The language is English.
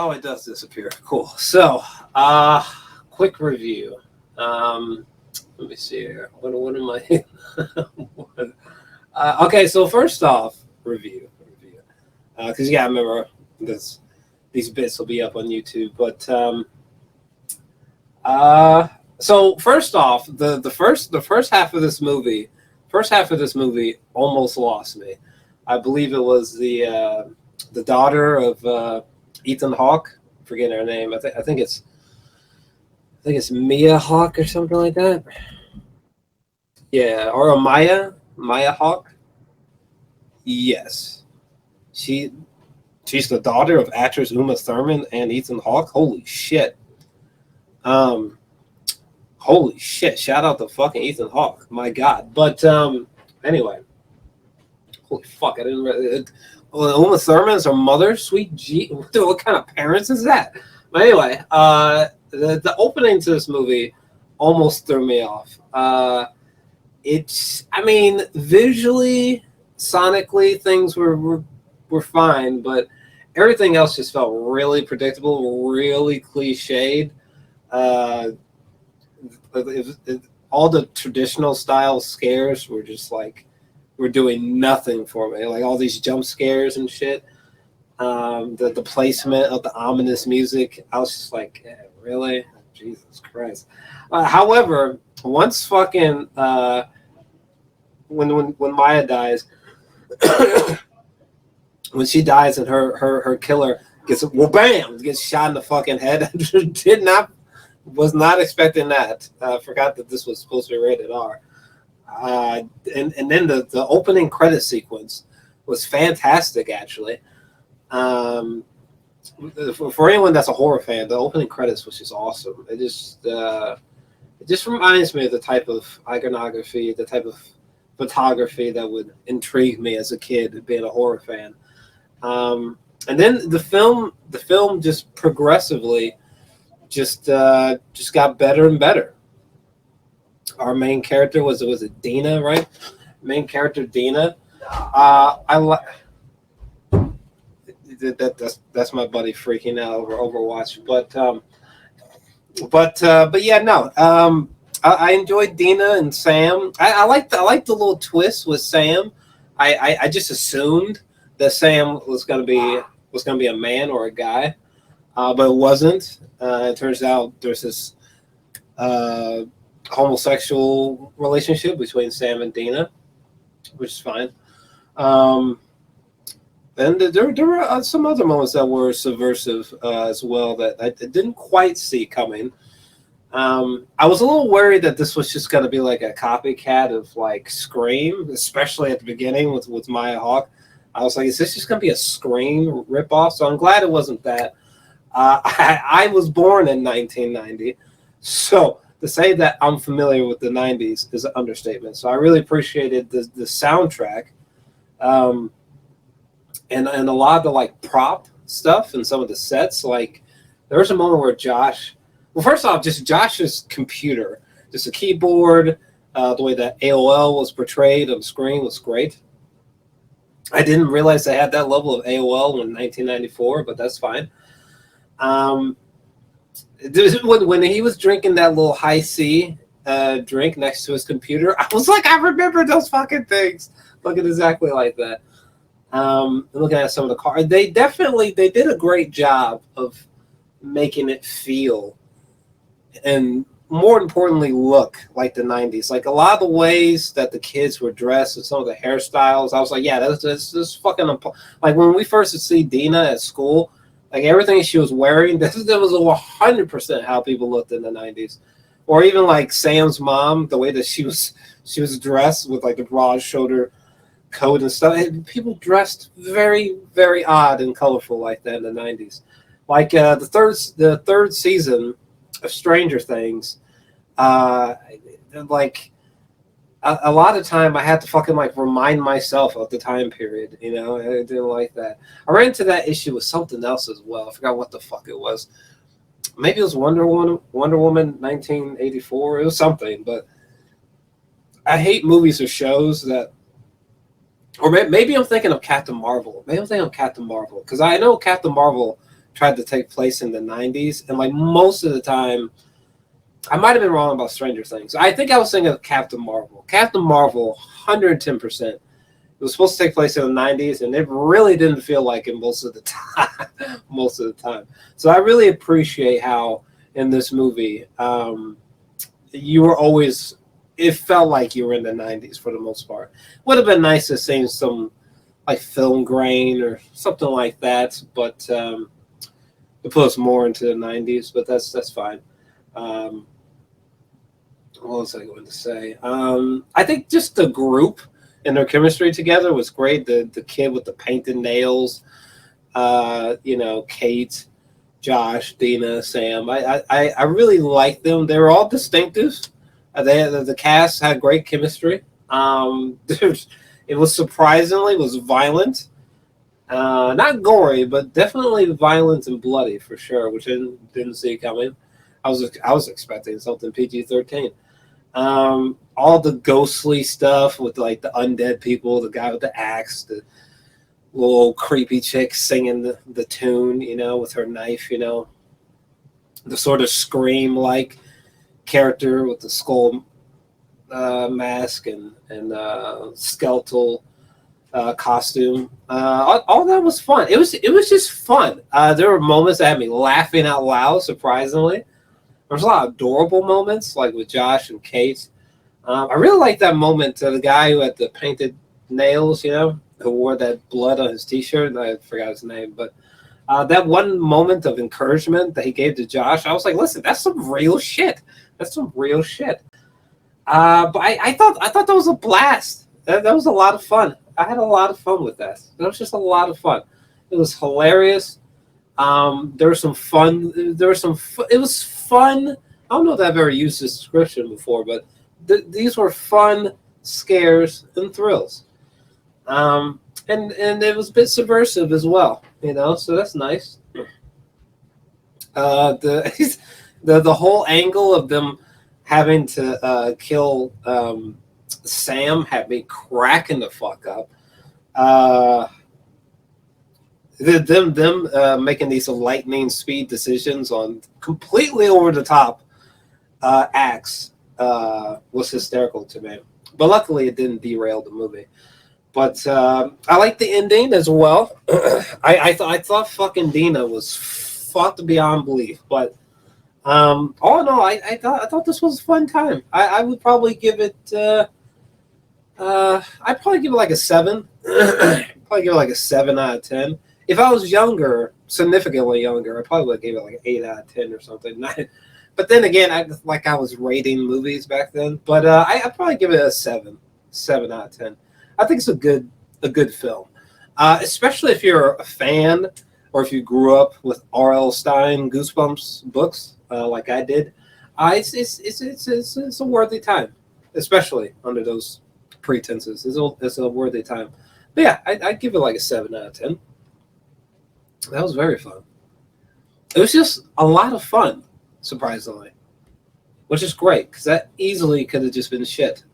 Oh, it does disappear. Cool. So, quick review. Let me see here. What am I? Okay, so first off, review. Because you gotta remember these bits will be up on YouTube. But so first off, the first half of this movie, almost lost me. I believe it was the daughter of Ethan Hawke. I'm forgetting her name. I think it's Mia Hawke or something like that. Yeah, or a Maya Hawke. Yes, she's the daughter of actress Uma Thurman and Ethan Hawke. Holy shit. Holy shit! Shout out to fucking Ethan Hawke. My God. But anyway, holy fuck! I didn't really. Uma Thurman's her mother. Sweet G. What kind of parents is that? But anyway, the opening to this movie almost threw me off. I mean, visually, sonically, things were fine, but everything else just felt really predictable, really cliched. All the traditional style scares were just like were doing nothing for me. Like all these jump scares and shit. The placement of the ominous music, I was just like, yeah, really? Jesus Christ. However, once fucking when Maya dies, when she dies and her killer gets shot in the fucking head, was not expecting that. Forgot that this was supposed to be rated R. And then the opening credit sequence was fantastic, actually. For anyone that's a horror fan, the opening credits was just awesome. It just reminds me of the type of iconography, the type of photography that would intrigue me as a kid, being a horror fan. And then the film just progressively just got better and better. Our main character was it Dina, right? Main character Dina. That's my buddy freaking out over Overwatch, but yeah, no. I enjoyed Dina and Sam. I liked the little twist with Sam. I just assumed that Sam was gonna be a man or a guy, but it wasn't. It turns out there's this homosexual relationship between Sam and Dina, which is fine. And there were some other moments that were subversive as well that I didn't quite see coming. I was a little worried that this was just going to be like a copycat of like Scream, especially at the beginning with Maya Hawke. I was like, is this just going to be a Scream ripoff? So I'm glad it wasn't that. I was born in 1990, so to say that I'm familiar with the 90s is an understatement. So I really appreciated the soundtrack. And a lot of the like prop stuff and some of the sets, like there was a moment where first off, just Josh's computer, just a keyboard, the way that AOL was portrayed on screen was great. I didn't realize they had that level of AOL in 1994, but that's fine. When he was drinking that little high C drink next to his computer, I was like, I remember those fucking things, looking exactly like that. Looking at some of the cars, they did a great job of making it feel, and more importantly, look like the 90s. Like a lot of the ways that the kids were dressed and some of the hairstyles, I was like, yeah, that's fucking like when we first see Dina at school, like everything she was wearing, that was 100% how people looked in the 90s. Or even like Sam's mom, the way that she was dressed with like the broad shoulder coat and stuff. People dressed very, very odd and colorful like that in the 90s. Like the third season of Stranger Things, like a lot of time I had to fucking like remind myself of the time period, you know. I didn't like that. I ran into that issue with something else as well. I forgot what the fuck it was. Maybe it was Wonder Woman 1984. It was something, but I hate movies or shows that. Or maybe I'm thinking of Captain Marvel. Maybe I'm thinking of Captain Marvel because I know Captain Marvel tried to take place in the 90s, and like most of the time, I might have been wrong about Stranger Things. I think I was thinking of Captain Marvel. Captain Marvel, 110%. It was supposed to take place in the 90s, and it really didn't feel like it most of the time. Most of the time. So I really appreciate how in this movie, you were always. It felt like you were in the 90s for the most part. Would have been nice to see some like film grain or something like that, but it put us more into the 90s. But that's fine. What was I going to say? I think just the group and their chemistry together was great. The kid with the painted nails, Kate, Josh, Dina, Sam. I really liked them. They were all distinctive. The cast had great chemistry. It was violent. Not gory, but definitely violent and bloody for sure, which I didn't see coming. I was expecting something PG-13. All the ghostly stuff with like the undead people, the guy with the axe, the little creepy chick singing the tune, with her knife, the sort of Scream-like character with the skull mask and skeletal costume. All that was fun. It was just fun. There were moments that had me laughing out loud, surprisingly. There was a lot of adorable moments, like with Josh and Kate. I really liked that moment to the guy who had the painted nails, who wore that blood on his T-shirt. I forgot his name, but that one moment of encouragement that he gave to Josh, I was like, listen, that's some real shit. That's some real shit. But I thought that was a blast. That was a lot of fun. I had a lot of fun with that. It was just a lot of fun. It was hilarious. There was some fun. It was fun. I don't know if I've ever used this description before, but these were fun scares and thrills. And it was a bit subversive as well, so that's nice. The whole angle of them having to kill Sam had me cracking the fuck up. Them making these lightning speed decisions on completely over the top acts was hysterical to me. But luckily, it didn't derail the movie. But I like the ending as well. I thought fucking Dina was fucked beyond belief. But all in all, I thought this was a fun time. I would probably give it. I'd probably give it like a 7. Probably give it like a 7 out of 10. If I was younger, significantly younger, I probably would give it like an 8 out of 10 or something. But then again, I was rating movies back then. But I'd probably give it a 7 out of 10. I think it's a good film, especially if you're a fan or if you grew up with R.L. Stine Goosebumps books like I did. It's a worthy time, especially under those pretenses. It's a worthy time. But yeah, I'd give it like a 7 out of 10. That was very fun. It was just a lot of fun, surprisingly, which is great because that easily could have just been shit.